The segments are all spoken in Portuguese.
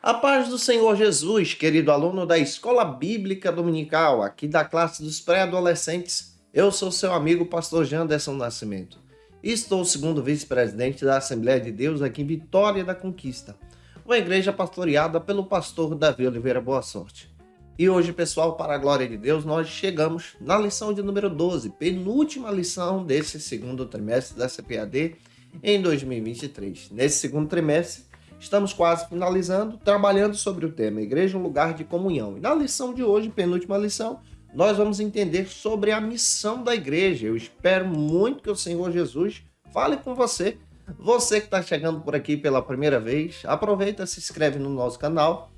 A paz do Senhor Jesus, querido aluno da Escola Bíblica Dominical, aqui da classe dos pré-adolescentes. Eu sou seu amigo, pastor Janderson Nascimento. E estou segundo vice-presidente da Assembleia de Deus aqui em Vitória da Conquista, uma igreja pastoreada pelo pastor Davi Oliveira Boa Sorte. E hoje, pessoal, para a glória de Deus, nós chegamos na lição de número 12, penúltima lição desse segundo trimestre da CPAD em 2023. Nesse segundo trimestre, estamos quase finalizando, trabalhando sobre o tema Igreja, um lugar de comunhão. E na lição de hoje, penúltima lição, nós vamos entender sobre a missão da igreja. Eu espero muito que o Senhor Jesus fale com você. Você que está chegando por aqui pela primeira vez, aproveita, se inscreve no nosso canal,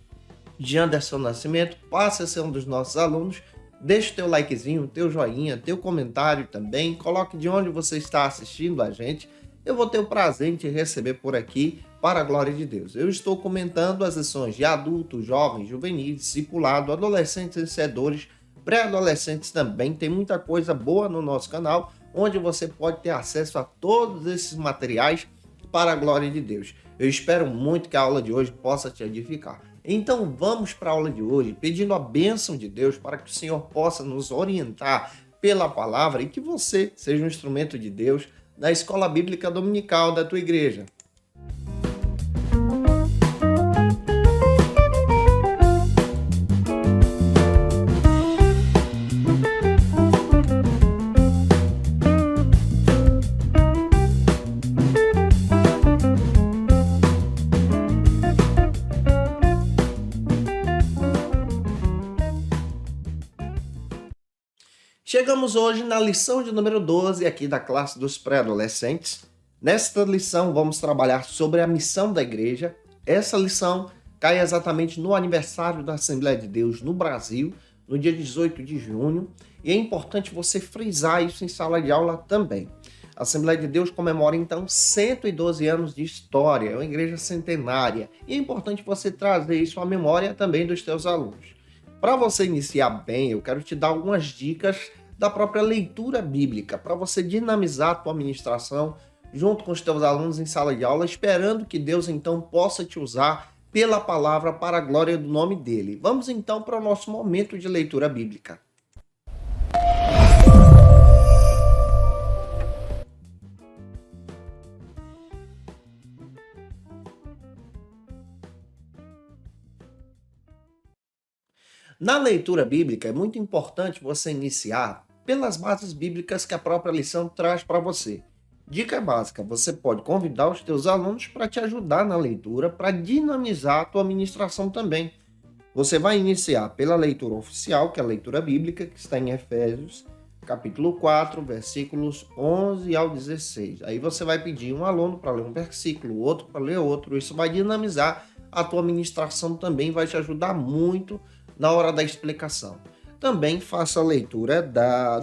Janderson Nascimento, passe a ser um dos nossos alunos, deixa o teu likezinho, teu joinha, teu comentário também, coloque de onde você está assistindo a gente. Eu vou ter o prazer em te receber por aqui, para a glória de Deus. Eu estou comentando as lições de adultos, jovens, juvenis, discipulado, adolescentes, vencedores, pré-adolescentes também. Tem muita coisa boa no nosso canal, onde você pode ter acesso a todos esses materiais para a glória de Deus. Eu espero muito que a aula de hoje possa te edificar. Então vamos para a aula de hoje, pedindo a bênção de Deus para que o Senhor possa nos orientar pela palavra e que você seja um instrumento de Deus na Escola Bíblica Dominical da tua igreja. Chegamos hoje na lição de número 12 aqui da classe dos pré-adolescentes. Nesta lição vamos trabalhar sobre a missão da igreja. Essa lição cai exatamente no aniversário da Assembleia de Deus no Brasil, no dia 18 de junho. E é importante você frisar isso em sala de aula também. A Assembleia de Deus comemora então 112 anos de história, é uma igreja centenária. E é importante você trazer isso à memória também dos teus alunos. Para você iniciar bem, eu quero te dar algumas dicas da própria leitura bíblica, para você dinamizar a tua ministração junto com os teus alunos em sala de aula, esperando que Deus então possa te usar pela palavra para a glória do nome dele. Vamos então para o nosso momento de leitura bíblica. Na leitura bíblica, é muito importante você iniciar pelas bases bíblicas que a própria lição traz para você. Dica básica, você pode convidar os teus alunos para te ajudar na leitura, para dinamizar a tua ministração também. Você vai iniciar pela leitura oficial, que é a leitura bíblica, que está em Efésios, capítulo 4, versículos 11 ao 16. Aí você vai pedir um aluno para ler um versículo, outro para ler outro. Isso vai dinamizar a tua ministração também, vai te ajudar muito na hora da explicação. Também faça a leitura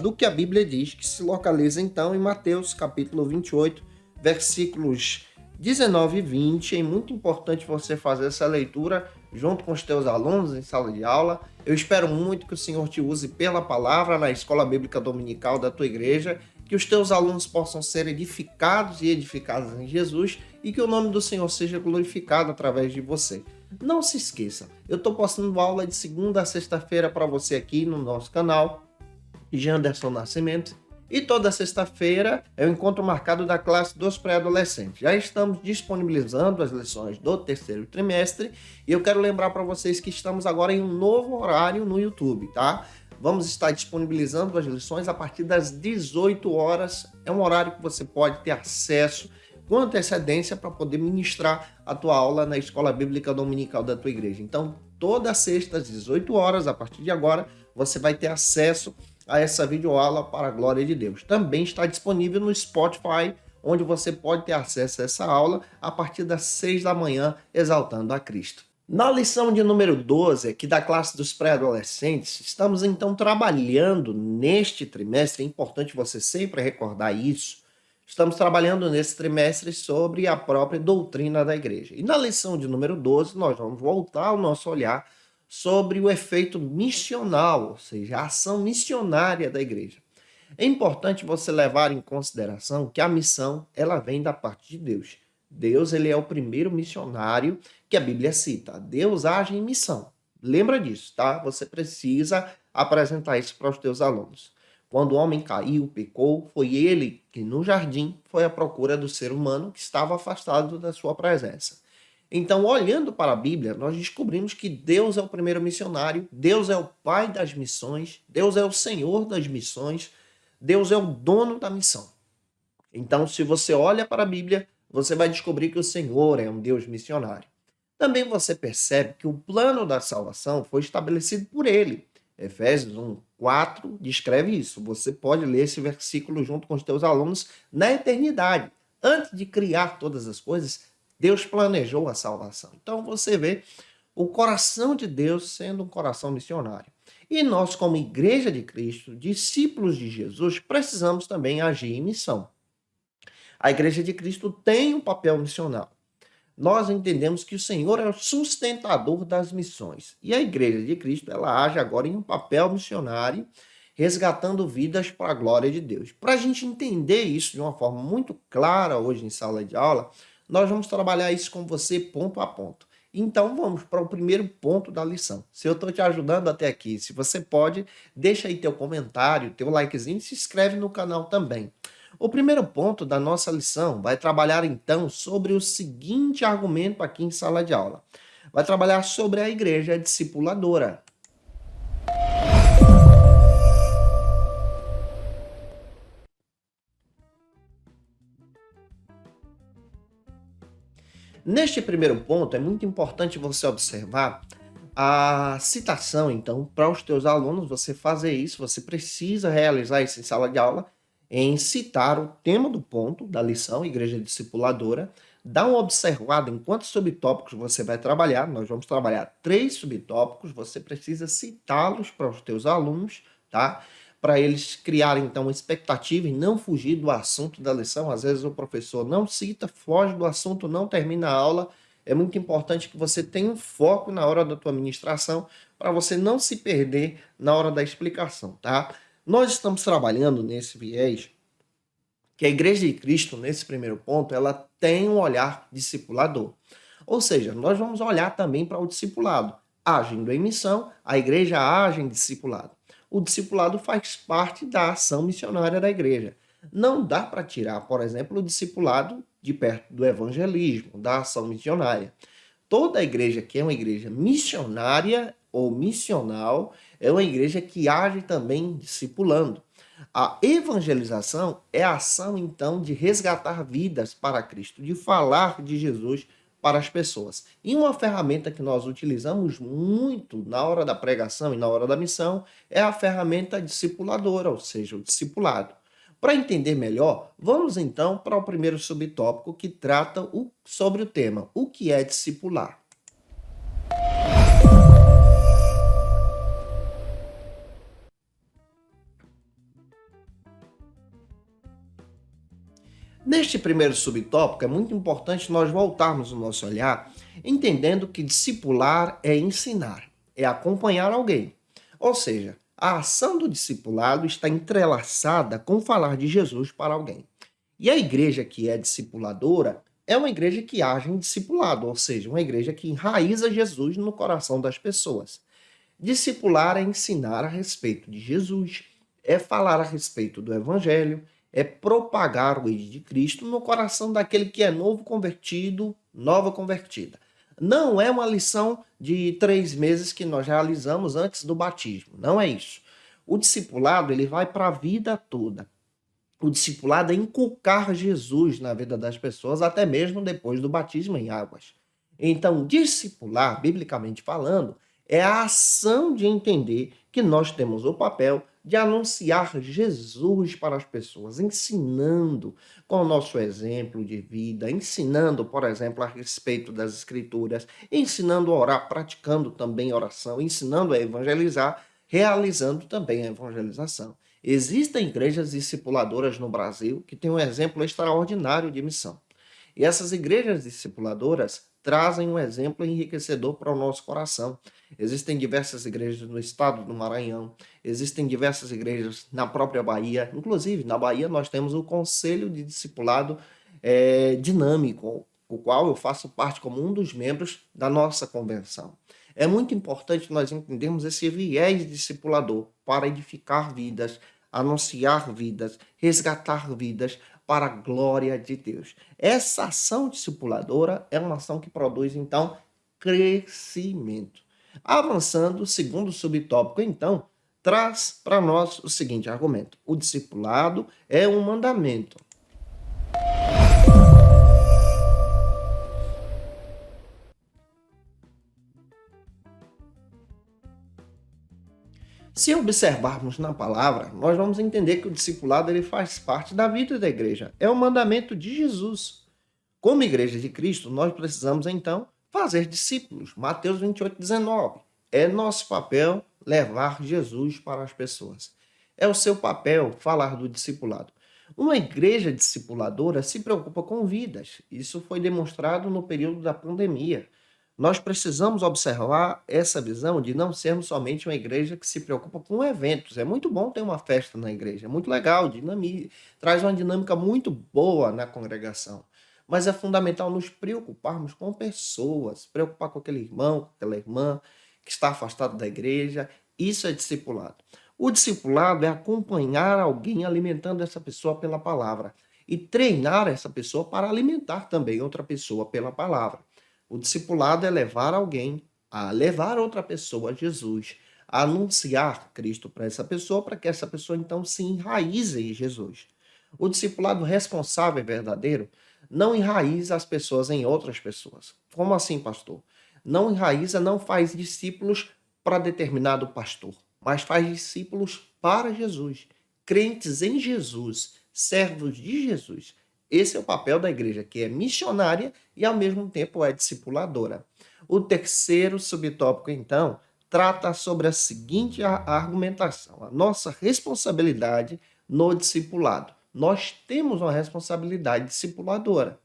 do que a Bíblia diz, que se localiza então em Mateus capítulo 28, versículos 19 e 20. É muito importante você fazer essa leitura junto com os teus alunos em sala de aula. Eu espero muito que o Senhor te use pela palavra na Escola Bíblica Dominical da tua igreja, que os teus alunos possam ser edificados e edificadas em Jesus e que o nome do Senhor seja glorificado através de você. Não se esqueça, eu estou postando aula de segunda a sexta-feira para você aqui no nosso canal, Janderson Nascimento, e toda sexta-feira é o encontro marcado da classe dos pré-adolescentes. Já estamos disponibilizando as lições do terceiro trimestre e eu quero lembrar para vocês que estamos agora em um novo horário no YouTube, tá? Vamos estar disponibilizando as lições a partir das 18 horas. É um horário que você pode ter acesso com antecedência para poder ministrar a tua aula na Escola Bíblica Dominical da tua igreja. Então, toda sexta às 18 horas, a partir de agora, você vai ter acesso a essa videoaula para a glória de Deus. Também está disponível no Spotify, onde você pode ter acesso a essa aula a partir das 6 da manhã, exaltando a Cristo. Na lição de número 12, aqui da classe dos pré-adolescentes, estamos então trabalhando neste trimestre, é importante você sempre recordar isso, Estamos trabalhando nesse trimestre sobre a própria doutrina da igreja. E na lição de número 12, nós vamos voltar o nosso olhar sobre o efeito missional, ou seja, a ação missionária da igreja. É importante você levar em consideração que a missão, ela vem da parte de Deus. Deus, ele é o primeiro missionário que a Bíblia cita. Deus age em missão. Lembra disso, tá? Você precisa apresentar isso para os teus alunos. Quando o homem caiu, pecou, foi ele que no jardim foi à procura do ser humano que estava afastado da sua presença. Então, olhando para a Bíblia, nós descobrimos que Deus é o primeiro missionário, Deus é o pai das missões, Deus é o senhor das missões, Deus é o dono da missão. Então, se você olha para a Bíblia, você vai descobrir que o Senhor é um Deus missionário. Também você percebe que o plano da salvação foi estabelecido por ele. Efésios 1:4 descreve isso. Você pode ler esse versículo junto com os teus alunos na eternidade. Antes de criar todas as coisas, Deus planejou a salvação. Então você vê o coração de Deus sendo um coração missionário. E nós, como Igreja de Cristo, discípulos de Jesus, precisamos também agir em missão. A Igreja de Cristo tem um papel missional. Nós entendemos que o Senhor é o sustentador das missões. E a Igreja de Cristo, ela age agora em um papel missionário, resgatando vidas para a glória de Deus. Para a gente entender isso de uma forma muito clara hoje em sala de aula, nós vamos trabalhar isso com você ponto a ponto. Então vamos para o primeiro ponto da lição. Se eu estou te ajudando até aqui, se você pode, deixa aí teu comentário, teu likezinho e se inscreve no canal também. O primeiro ponto da nossa lição vai trabalhar então sobre o seguinte argumento aqui em sala de aula. Vai trabalhar sobre a igreja discipuladora. Neste primeiro ponto, é muito importante você observar a citação, então, para os teus alunos, você fazer isso, você precisa realizar isso em sala de aula, em citar o tema do ponto da lição, Igreja Discipuladora, dá uma observada em quantos subtópicos você vai trabalhar, nós vamos trabalhar 3 subtópicos, você precisa citá-los para os teus alunos, tá? Para eles criarem, então, uma expectativa e não fugir do assunto da lição. Às vezes o professor não cita, foge do assunto, não termina a aula. É muito importante que você tenha um foco na hora da tua ministração para você não se perder na hora da explicação, tá? Nós estamos trabalhando nesse viés que a Igreja de Cristo, nesse primeiro ponto, ela tem um olhar discipulador. Ou seja, nós vamos olhar também para o discipulado. Agindo em missão, a igreja age em discipulado. O discipulado faz parte da ação missionária da igreja. Não dá para tirar, por exemplo, o discipulado de perto do evangelismo, da ação missionária. Toda igreja que é uma igreja missionária ou missional é uma igreja que age também discipulando. A evangelização é a ação, então, de resgatar vidas para Cristo, de falar de Jesus para as pessoas. E uma ferramenta que nós utilizamos muito na hora da pregação e na hora da missão é a ferramenta discipuladora, ou seja, o discipulado. Para entender melhor, vamos então para o primeiro subtópico que trata sobre o tema: o que é discipular? Neste primeiro subtópico, é muito importante nós voltarmos o nosso olhar entendendo que discipular é ensinar, é acompanhar alguém. Ou seja, a ação do discipulado está entrelaçada com falar de Jesus para alguém. E a igreja que é discipuladora é uma igreja que age em discipulado, ou seja, uma igreja que enraiza Jesus no coração das pessoas. Discipular é ensinar a respeito de Jesus, é falar a respeito do Evangelho, é propagar o ID de Cristo no coração daquele que é novo convertido, nova convertida. Não é uma lição de 3 meses que nós realizamos antes do batismo, não é isso. O discipulado ele vai para a vida toda. O discipulado é inculcar Jesus na vida das pessoas, até mesmo depois do batismo em águas. Então, discipular, biblicamente falando, é a ação de entender que nós temos o papel de anunciar Jesus para as pessoas, ensinando com o nosso exemplo de vida, ensinando, por exemplo, a respeito das Escrituras, ensinando a orar, praticando também oração, ensinando a evangelizar, realizando também a evangelização. Existem igrejas discipuladoras no Brasil que têm um exemplo extraordinário de missão. E essas igrejas discipuladoras trazem um exemplo enriquecedor para o nosso coração. Existem diversas igrejas no estado do Maranhão, existem diversas igrejas na própria Bahia, inclusive na Bahia nós temos o Conselho de Discipulado Dinâmico, o qual eu faço parte como um dos membros da nossa convenção. É muito importante nós entendermos esse viés discipulador para edificar vidas, anunciar vidas, resgatar vidas para a glória de Deus. Essa ação discipuladora é uma ação que produz, então, crescimento. Avançando, segundo subtópico, então, traz para nós o seguinte argumento: o discipulado é um mandamento. Se observarmos na palavra, nós vamos entender que o discipulado ele faz parte da vida da igreja. É um mandamento de Jesus. Como igreja de Cristo, nós precisamos então fazer discípulos. Mateus 28:19. É nosso papel levar Jesus para as pessoas. É o seu papel falar do discipulado. Uma igreja discipuladora se preocupa com vidas. Isso foi demonstrado no período da pandemia. Nós precisamos observar essa visão de não sermos somente uma igreja que se preocupa com eventos. É muito bom ter uma festa na igreja, é muito legal, traz uma dinâmica muito boa na congregação. Mas é fundamental nos preocuparmos com pessoas, preocupar com aquele irmão, com aquela irmã que está afastado da igreja. Isso é discipulado. O discipulado é acompanhar alguém alimentando essa pessoa pela palavra e treinar essa pessoa para alimentar também outra pessoa pela palavra. O discipulado é levar alguém a levar outra pessoa a Jesus, a anunciar Cristo para essa pessoa, para que essa pessoa então se enraize em Jesus. O discipulado responsável e verdadeiro não enraiza as pessoas em outras pessoas. Como assim, pastor? Não enraiza, não faz discípulos para determinado pastor, mas faz discípulos para Jesus, crentes em Jesus, servos de Jesus. Esse é o papel da igreja, que é missionária e ao mesmo tempo é discipuladora. O terceiro subtópico, então, trata sobre a seguinte argumentação: a nossa responsabilidade no discipulado. Nós temos uma responsabilidade discipuladora.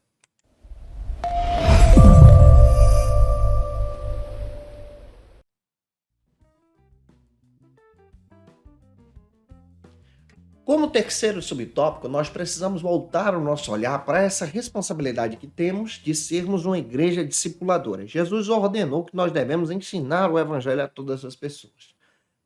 Como terceiro subtópico, nós precisamos voltar o nosso olhar para essa responsabilidade que temos de sermos uma igreja discipuladora. Jesus ordenou que nós devemos ensinar o evangelho a todas as pessoas.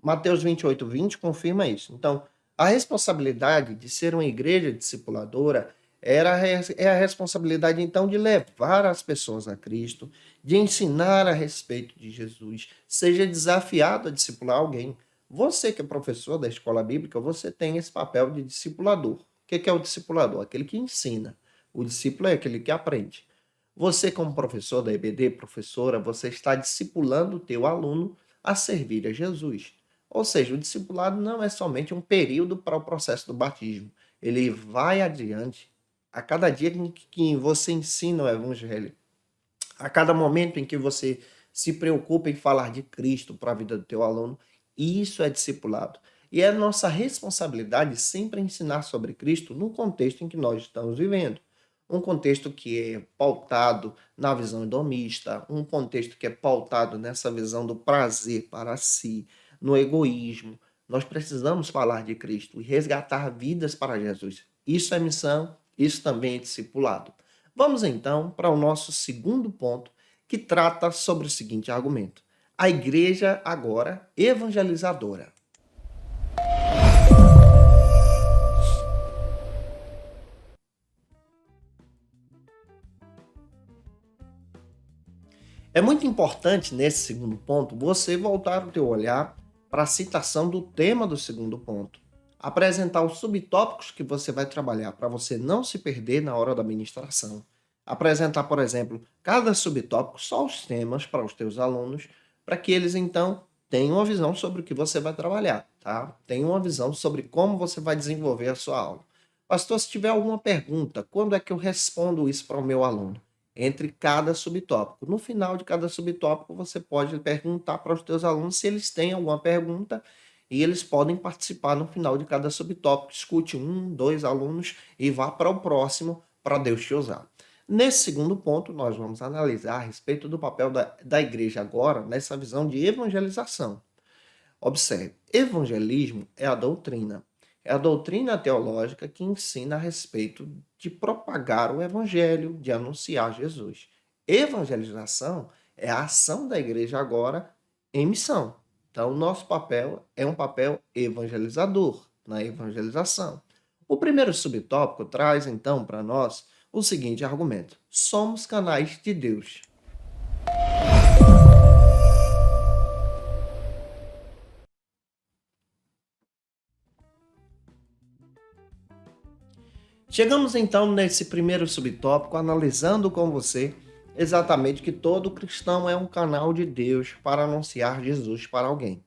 Mateus 28:20 confirma isso. Então, a responsabilidade de ser uma igreja discipuladora é a responsabilidade, então, de levar as pessoas a Cristo, de ensinar a respeito de Jesus, seja desafiado a discipular alguém. Você que é professor da escola bíblica, você tem esse papel de discipulador. O que é o discipulador? Aquele que ensina. O discípulo é aquele que aprende. Você, como professor da EBD, professora, você está discipulando o teu aluno a servir a Jesus. Ou seja, o discipulado não é somente um período para o processo do batismo. Ele vai adiante. A cada dia que você ensina o evangelho, a cada momento em que você se preocupa em falar de Cristo para a vida do teu aluno, isso é discipulado. E é nossa responsabilidade sempre ensinar sobre Cristo no contexto em que nós estamos vivendo. Um contexto que é pautado na visão hedonista, um contexto que é pautado nessa visão do prazer para si, no egoísmo. Nós precisamos falar de Cristo e resgatar vidas para Jesus. Isso é missão, isso também é discipulado. Vamos então para o nosso segundo ponto, que trata sobre o seguinte argumento: a igreja agora evangelizadora. É muito importante nesse segundo ponto você voltar o teu olhar para a citação do tema do segundo ponto. Apresentar os subtópicos que você vai trabalhar para você não se perder na hora da ministração. Apresentar, por exemplo, cada subtópico, só os temas para os teus alunos, para que eles então tenham uma visão sobre o que você vai trabalhar, tá? Tenham uma visão sobre como você vai desenvolver a sua aula. Pastor, se tiver alguma pergunta, quando é que eu respondo isso para o meu aluno? Entre cada subtópico. No final de cada subtópico, você pode perguntar para os teus alunos se eles têm alguma pergunta e eles podem participar no final de cada subtópico. Escute um, dois alunos e vá para o próximo para Deus te usar. Nesse segundo ponto, nós vamos analisar a respeito do papel da igreja agora nessa visão de evangelização. Observe, evangelismo é a doutrina. É a doutrina teológica que ensina a respeito de propagar o evangelho, de anunciar Jesus. Evangelização é a ação da igreja agora em missão. Então, o nosso papel é um papel evangelizador na evangelização. O primeiro subtópico traz, então, para nós o seguinte argumento: somos canais de Deus. Chegamos então nesse primeiro subtópico analisando com você exatamente que todo cristão é um canal de Deus para anunciar Jesus para alguém.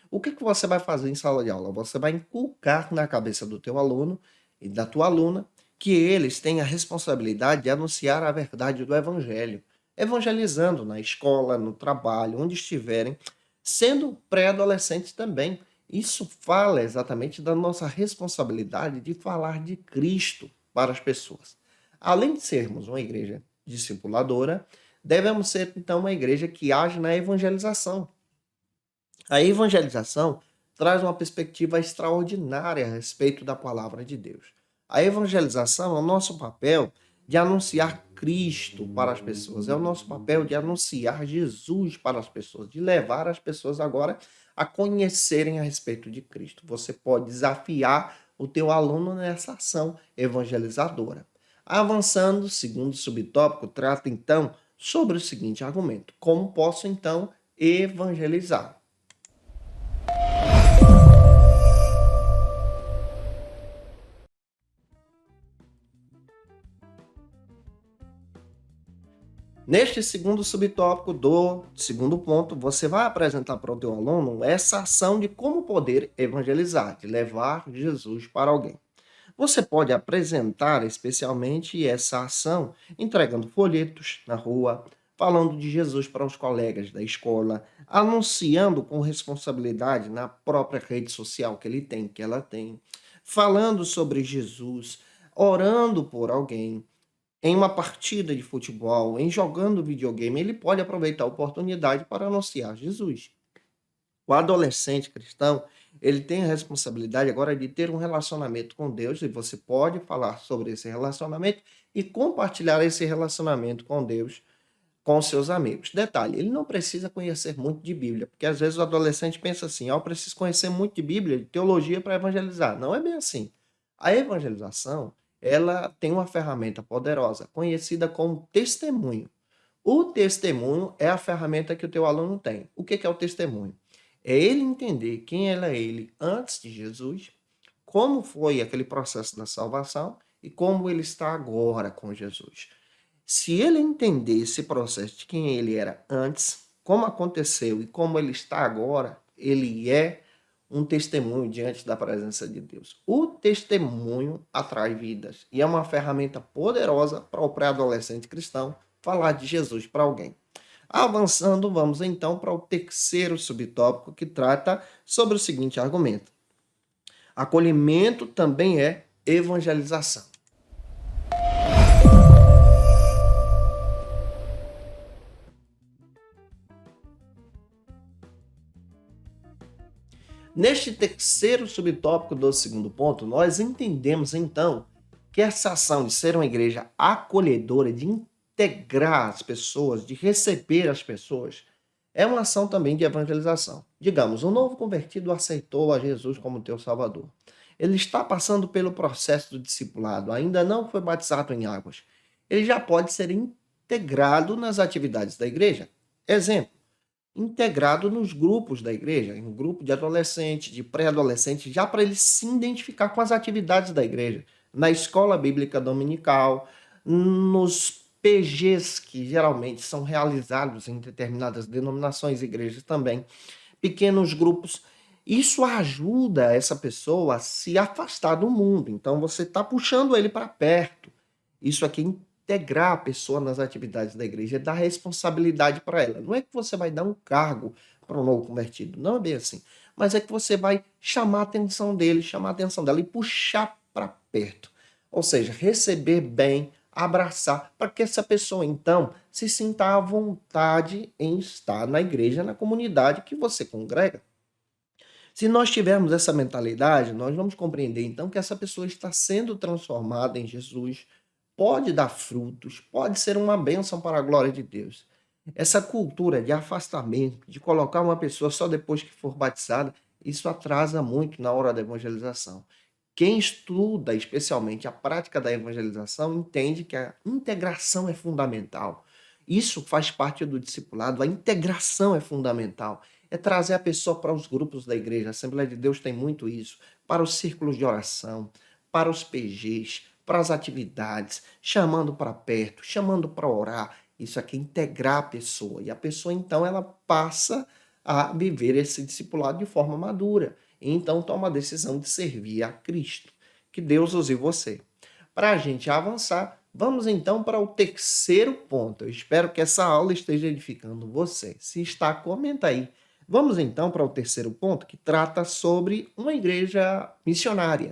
O que você vai fazer em sala de aula? Você vai inculcar na cabeça do teu aluno e da tua aluna que eles têm a responsabilidade de anunciar a verdade do evangelho, evangelizando na escola, no trabalho, onde estiverem, sendo pré-adolescentes também. Isso fala exatamente da nossa responsabilidade de falar de Cristo para as pessoas. Além de sermos uma igreja discipuladora, devemos ser então uma igreja que age na evangelização. A evangelização traz uma perspectiva extraordinária a respeito da palavra de Deus. A evangelização é o nosso papel de anunciar Cristo para as pessoas, é o nosso papel de anunciar Jesus para as pessoas, de levar as pessoas agora a conhecerem a respeito de Cristo. Você pode desafiar o teu aluno nessa ação evangelizadora. Avançando, segundo subtópico, trata então sobre o seguinte argumento: como posso então evangelizar? Neste segundo subtópico do segundo ponto, você vai apresentar para o teu aluno essa ação de como poder evangelizar, de levar Jesus para alguém. Você pode apresentar especialmente essa ação entregando folhetos na rua, falando de Jesus para os colegas da escola, anunciando com responsabilidade na própria rede social que ele tem, que ela tem, falando sobre Jesus, orando por alguém em uma partida de futebol, em jogando videogame, ele pode aproveitar a oportunidade para anunciar Jesus. O adolescente cristão, ele tem a responsabilidade agora de ter um relacionamento com Deus e você pode falar sobre esse relacionamento e compartilhar esse relacionamento com Deus com seus amigos. Detalhe, ele não precisa conhecer muito de Bíblia, porque às vezes o adolescente pensa assim: eu preciso conhecer muito de Bíblia, de teologia para evangelizar. Não é bem assim. A evangelização, ela tem uma ferramenta poderosa, conhecida como testemunho. O testemunho é a ferramenta que o teu aluno tem. O que é o testemunho? É ele entender quem era ele antes de Jesus, como foi aquele processo da salvação e como ele está agora com Jesus. Se ele entender esse processo de quem ele era antes, como aconteceu e como ele está agora, ele é um testemunho diante da presença de Deus. O testemunho atrai vidas e é uma ferramenta poderosa para o pré-adolescente cristão falar de Jesus para alguém. Avançando, vamos então para o terceiro subtópico que trata sobre o seguinte argumento: acolhimento também é evangelização. Neste terceiro subtópico do segundo ponto, nós entendemos então que essa ação de ser uma igreja acolhedora, de integrar as pessoas, de receber as pessoas, é uma ação também de evangelização. Digamos, um novo convertido aceitou a Jesus como teu Salvador. Ele está passando pelo processo do discipulado, ainda não foi batizado em águas. Ele já pode ser integrado nas atividades da igreja. Exemplo: integrado nos grupos da igreja, em um grupo de adolescentes, de pré-adolescentes, já para ele se identificar com as atividades da igreja, na escola bíblica dominical, nos PGs que geralmente são realizados em determinadas denominações e igrejas também, pequenos grupos. Isso ajuda essa pessoa a se afastar do mundo. Então você está puxando ele para perto. Isso aqui integrar a pessoa nas atividades da igreja, dar responsabilidade para ela. Não é que você vai dar um cargo para um novo convertido, não é bem assim. mas é que você vai chamar a atenção dele, chamar a atenção dela e puxar para perto. Ou seja, receber bem, abraçar, para que essa pessoa, então, se sinta à vontade em estar na igreja, na comunidade que você congrega. Se nós tivermos essa mentalidade, nós vamos compreender então que essa pessoa está sendo transformada em Jesus, pode dar frutos, pode ser uma bênção para a glória de Deus. Essa cultura de afastamento, de colocar uma pessoa só depois que for batizada, isso atrasa muito na hora da evangelização. Quem estuda especialmente a prática da evangelização entende que a integração é fundamental. Isso faz parte do discipulado, a integração é fundamental. É trazer a pessoa para os grupos da igreja. A Assembleia de Deus tem muito isso. Para os círculos de oração, para os PGs, para as atividades, chamando para perto, chamando para orar. Isso aqui é integrar a pessoa. E a pessoa, então, ela passa a viver esse discipulado de forma madura. E então toma a decisão de servir a Cristo. Que Deus use você. Para a gente avançar, vamos então para o terceiro ponto. Eu espero que essa aula esteja edificando você. Se está, comenta aí. Vamos então para o terceiro ponto, que trata sobre uma igreja missionária.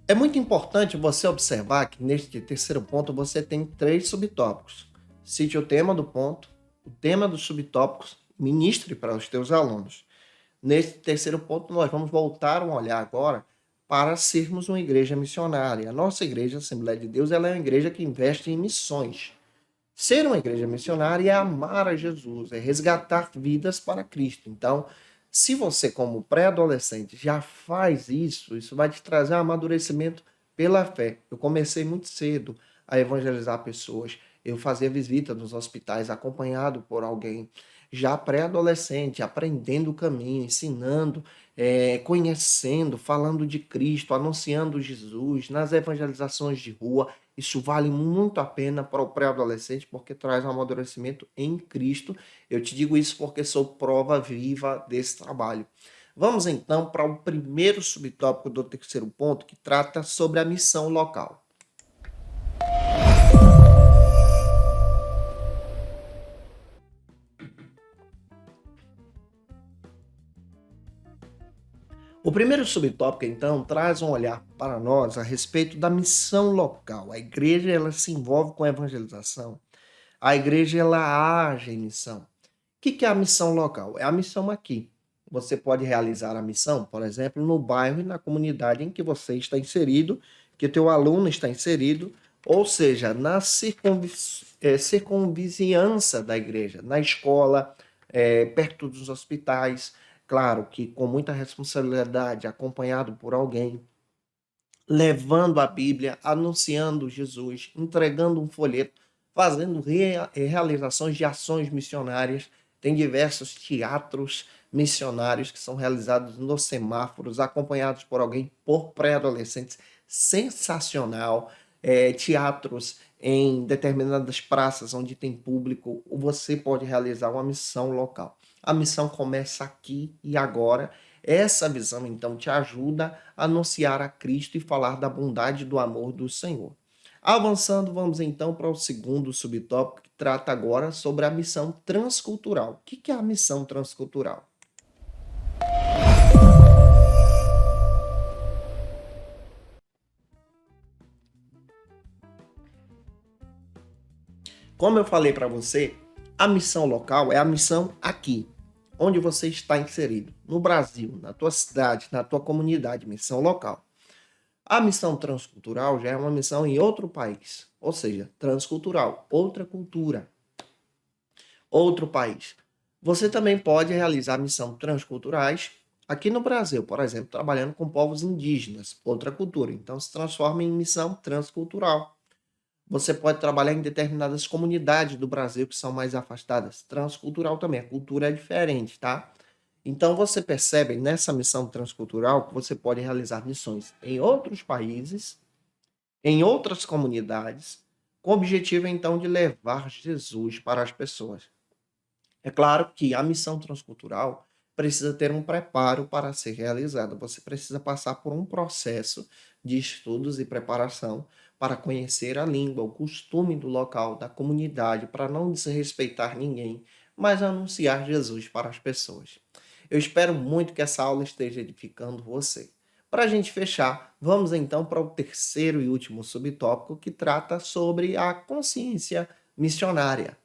É muito importante você observar que neste terceiro ponto você tem 3 subtópicos. Cite o tema do ponto, o tema dos subtópicos, ministre para os teus alunos. Neste terceiro ponto, nós vamos voltar um olhar agora para sermos uma igreja missionária. A nossa igreja, a Assembleia de Deus, ela é uma igreja que investe em missões. Ser uma igreja missionária é amar a Jesus, é resgatar vidas para Cristo. Então, se você, como pré-adolescente, já faz isso, isso vai te trazer um amadurecimento pela fé. Eu comecei muito cedo a evangelizar pessoas. Eu fazia visita nos hospitais acompanhado por alguém já pré-adolescente, aprendendo o caminho, ensinando, conhecendo, falando de Cristo, anunciando Jesus, nas evangelizações de rua. Isso vale muito a pena para o pré-adolescente, porque traz um amadurecimento em Cristo. Eu te digo isso porque sou prova viva desse trabalho. Vamos então para o primeiro subtópico do terceiro ponto, que trata sobre a missão local. O primeiro subtópico, então, traz um olhar para nós a respeito da missão local. A igreja ela se envolve com a evangelização. A igreja ela age em missão. O que é a missão local? É a missão aqui. Você pode realizar a missão, por exemplo, no bairro e na comunidade em que você está inserido, que teu aluno está inserido, ou seja, na circunvizinhança da igreja, na escola, perto dos hospitais, claro que com muita responsabilidade, acompanhado por alguém, levando a Bíblia, anunciando Jesus, entregando um folheto, fazendo realizações de ações missionárias. Tem diversos teatros missionários que são realizados nos semáforos, acompanhados por alguém, por pré-adolescentes. Sensacional. Teatros em determinadas praças onde tem público, você pode realizar uma missão local. A missão começa aqui e agora. Essa visão, então, te ajuda a anunciar a Cristo e falar da bondade e do amor do Senhor. Avançando, vamos então para o segundo subtópico, que trata agora sobre a missão transcultural. O que é a missão transcultural? Como eu falei para você, a missão local é a missão aqui, onde você está inserido, no Brasil, na tua cidade, na tua comunidade, missão local. A missão transcultural já é uma missão em outro país, ou seja, transcultural, outra cultura, outro país. Você também pode realizar missão transculturais aqui no Brasil, por exemplo, trabalhando com povos indígenas, outra cultura. Então se transforma em missão transcultural. Você pode trabalhar em determinadas comunidades do Brasil que são mais afastadas, transcultural também. A cultura é diferente, tá? Então você percebe nessa missão transcultural que você pode realizar missões em outros países, em outras comunidades, com o objetivo então de levar Jesus para as pessoas. É claro que a missão transcultural precisa ter um preparo para ser realizada. Você precisa passar por um processo de estudos e preparação, para conhecer a língua, o costume do local, da comunidade, para não desrespeitar ninguém, mas anunciar Jesus para as pessoas. Eu espero muito que essa aula esteja edificando você. Para a gente fechar, vamos então para o terceiro e último subtópico que trata sobre a consciência missionária.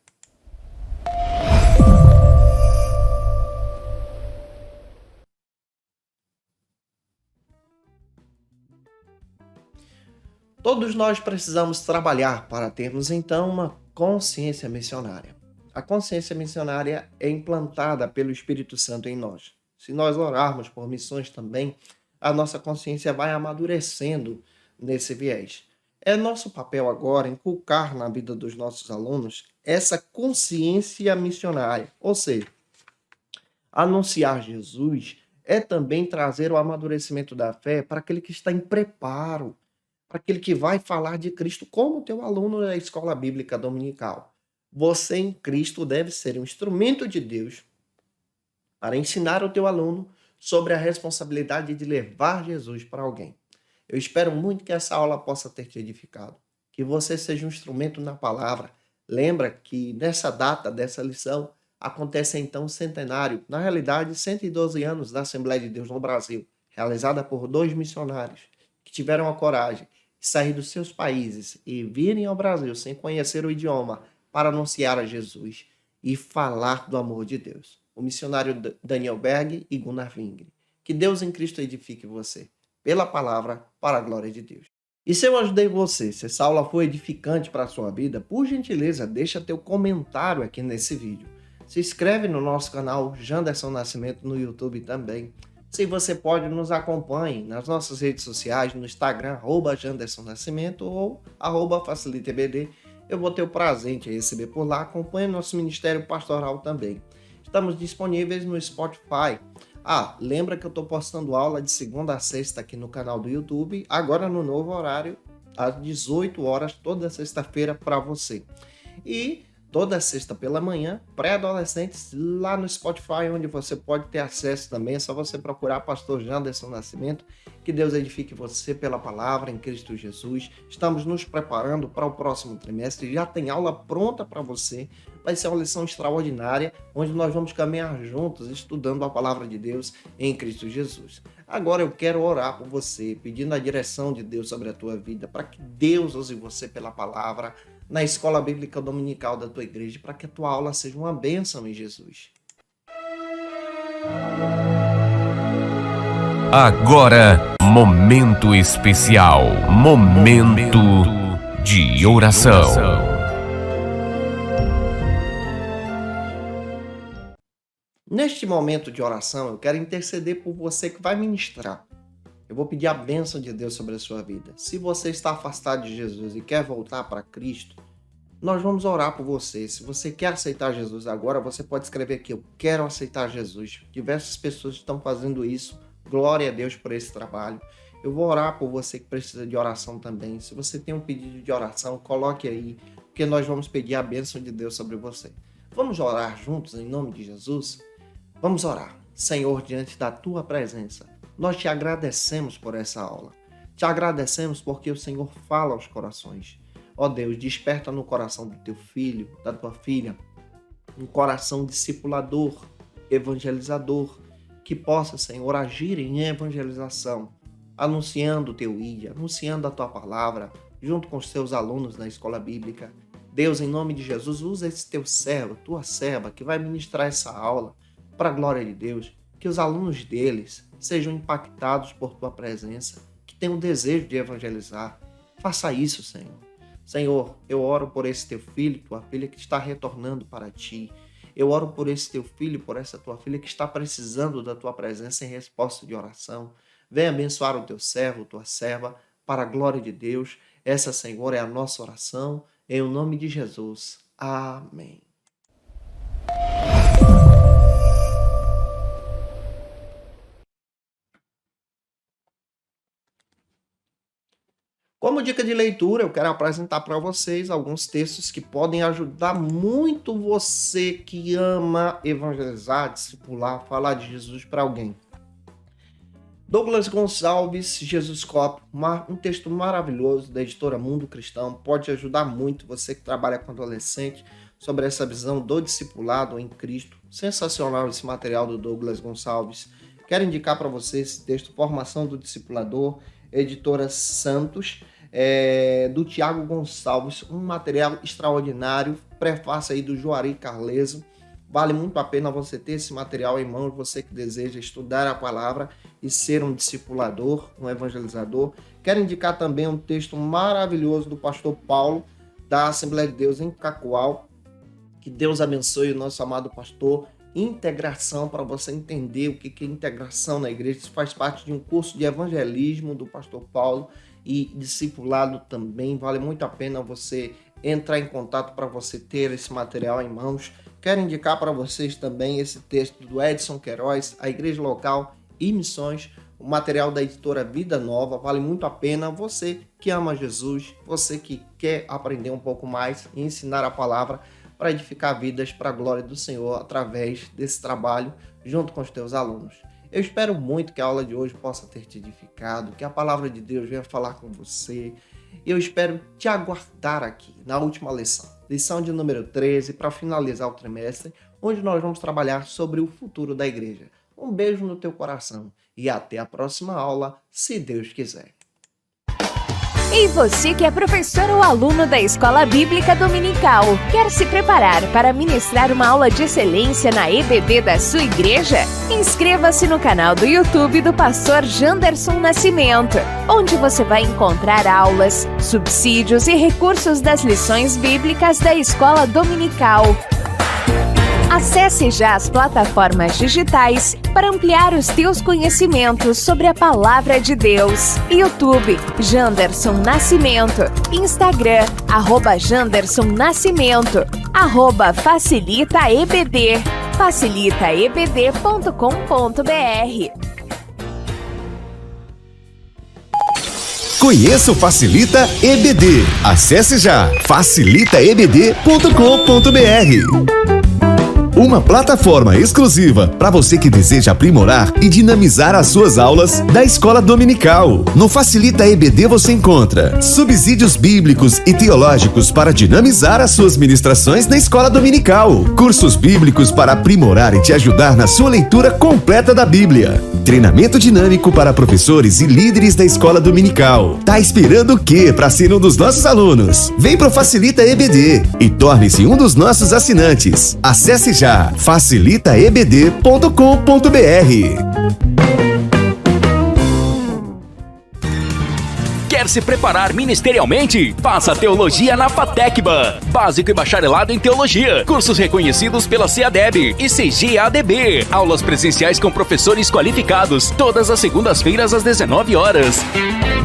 Todos nós precisamos trabalhar para termos então uma consciência missionária. A consciência missionária é implantada pelo Espírito Santo em nós. Se nós orarmos por missões também, a nossa consciência vai amadurecendo nesse viés. É nosso papel agora inculcar na vida dos nossos alunos essa consciência missionária, ou seja, anunciar Jesus é também trazer o amadurecimento da fé para aquele que está em preparo, para aquele que vai falar de Cristo como teu aluno da escola bíblica dominical. Você em Cristo deve ser um instrumento de Deus para ensinar o teu aluno sobre a responsabilidade de levar Jesus para alguém. Eu espero muito que essa aula possa ter te edificado, que você seja um instrumento na palavra. Lembra que nessa data dessa lição acontece então o centenário, na realidade 112 anos da Assembleia de Deus no Brasil, realizada por 2 missionários que tiveram a coragem de sair dos seus países e virem ao Brasil sem conhecer o idioma para anunciar a Jesus e falar do amor de Deus. O missionário Daniel Berg e Gunnar Wingre. Que Deus em Cristo edifique você, pela palavra, para a glória de Deus. E se eu ajudei você, se essa aula foi edificante para a sua vida, por gentileza, deixa teu comentário aqui nesse vídeo. Se inscreve no nosso canal Janderson Nascimento no YouTube também. Se você pode, nos acompanhe nas nossas redes sociais, no Instagram, @Janderson Nascimento ou @FaciliteBD. Eu vou ter o prazer de receber por lá. Acompanhe nosso Ministério Pastoral também. Estamos disponíveis no Spotify. Lembra que eu estou postando aula de segunda a sexta aqui no canal do YouTube, agora no novo horário, às 18 horas, toda sexta-feira para você. E toda sexta pela manhã, pré-adolescentes, lá no Spotify, onde você pode ter acesso também. É só você procurar Pastor Janderson Nascimento. Que Deus edifique você pela palavra em Cristo Jesus. Estamos nos preparando para o próximo trimestre. Já tem aula pronta para você. Vai ser uma lição extraordinária, onde nós vamos caminhar juntos, estudando a palavra de Deus em Cristo Jesus. Agora eu quero orar por você, pedindo a direção de Deus sobre a tua vida, para que Deus use você pela palavra na escola bíblica dominical da tua igreja, para que a tua aula seja uma bênção em Jesus. Agora, momento especial, momento de oração. Neste momento de oração, eu quero interceder por você que vai ministrar. Eu vou pedir a bênção de Deus sobre a sua vida. Se você está afastado de Jesus e quer voltar para Cristo, nós vamos orar por você. Se você quer aceitar Jesus agora, você pode escrever aqui: eu quero aceitar Jesus. Diversas pessoas estão fazendo isso. Glória a Deus por esse trabalho. Eu vou orar por você que precisa de oração também. Se você tem um pedido de oração, coloque aí, porque nós vamos pedir a bênção de Deus sobre você. Vamos orar juntos em nome de Jesus? Vamos orar. Senhor, diante da tua presença, nós te agradecemos por essa aula. Te agradecemos porque o Senhor fala aos corações. Ó Deus, desperta no coração do teu filho, da tua filha, um coração discipulador, evangelizador, que possa, Senhor, agir em evangelização, anunciando o teu ID, anunciando a tua palavra, junto com os teus alunos na escola bíblica. Deus, em nome de Jesus, usa esse teu servo, tua serva, que vai ministrar essa aula, para a glória de Deus, que os alunos deles sejam impactados por tua presença, que tenham o desejo de evangelizar. Faça isso, Senhor. Senhor, eu oro por esse teu filho, tua filha que está retornando para ti. Eu oro por esse teu filho, por essa tua filha que está precisando da tua presença em resposta de oração. Venha abençoar o teu servo, tua serva, para a glória de Deus. Essa, Senhor, é a nossa oração, em nome de Jesus. Amém. Como dica de leitura, eu quero apresentar para vocês alguns textos que podem ajudar muito você que ama evangelizar, discipular, falar de Jesus para alguém. Douglas Gonçalves, Jesus Cop, um texto maravilhoso da editora Mundo Cristão, pode ajudar muito você que trabalha com adolescente sobre essa visão do discipulado em Cristo. Sensacional esse material do Douglas Gonçalves. Quero indicar para você esse texto, Formação do Discipulador, editora Santos, do Tiago Gonçalves, um material extraordinário, prefácio aí do Juari Carleso. Vale muito a pena você ter esse material em mãos, você que deseja estudar a palavra e ser um discipulador, um evangelizador. Quero indicar também um texto maravilhoso do pastor Paulo, da Assembleia de Deus em Cacoal. Que Deus abençoe o nosso amado pastor. Integração, para você entender o que é integração na igreja. Isso faz parte de um curso de evangelismo do pastor Paulo e discipulado também. Vale muito a pena você entrar em contato para você ter esse material em mãos. Quero indicar para vocês também esse texto do Edson Queiroz, A Igreja Local e Missões, o material da editora Vida Nova. Vale muito a pena você que ama Jesus, você que quer aprender um pouco mais e ensinar a palavra para edificar vidas para a glória do Senhor através desse trabalho junto com os teus alunos. Eu espero muito que a aula de hoje possa ter te edificado, que a palavra de Deus venha falar com você. Eu espero te aguardar aqui na última lição de número 13, para finalizar o trimestre, onde nós vamos trabalhar sobre o futuro da igreja. Um beijo no teu coração e até a próxima aula, se Deus quiser. E você que é professor ou aluno da Escola Bíblica Dominical, quer se preparar para ministrar uma aula de excelência na EBD da sua igreja? Inscreva-se no canal do YouTube do pastor Janderson Nascimento, onde você vai encontrar aulas, subsídios e recursos das lições bíblicas da Escola Dominical. Acesse já as plataformas digitais para ampliar os teus conhecimentos sobre a Palavra de Deus. YouTube, Janderson Nascimento. Instagram, @Janderson Nascimento. @FacilitaEBD. facilitaebd.com.br. Conheça o Facilita EBD. Acesse já facilitaebd.com.br. Uma plataforma exclusiva para você que deseja aprimorar e dinamizar as suas aulas da Escola Dominical. No Facilita EBD você encontra subsídios bíblicos e teológicos para dinamizar as suas ministrações na Escola Dominical, cursos bíblicos para aprimorar e te ajudar na sua leitura completa da Bíblia, treinamento dinâmico para professores e líderes da Escola Dominical. Tá esperando o quê para ser um dos nossos alunos? Vem pro Facilita EBD e torne-se um dos nossos assinantes. Acesse já facilitaebd.com.br. Quer se preparar ministerialmente? Faça Teologia na FATECBA. Básico e bacharelado em Teologia. Cursos reconhecidos pela CEADEB e CGADB. Aulas presenciais com professores qualificados. Todas as segundas-feiras às 19 horas.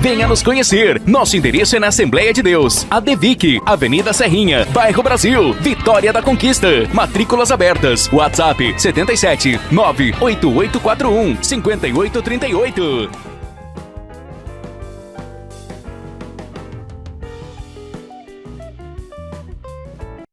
Venha nos conhecer. Nosso endereço é na Assembleia de Deus, ADVIC, Avenida Serrinha, Bairro Brasil, Vitória da Conquista. Matrículas abertas. WhatsApp 77 98841 5838.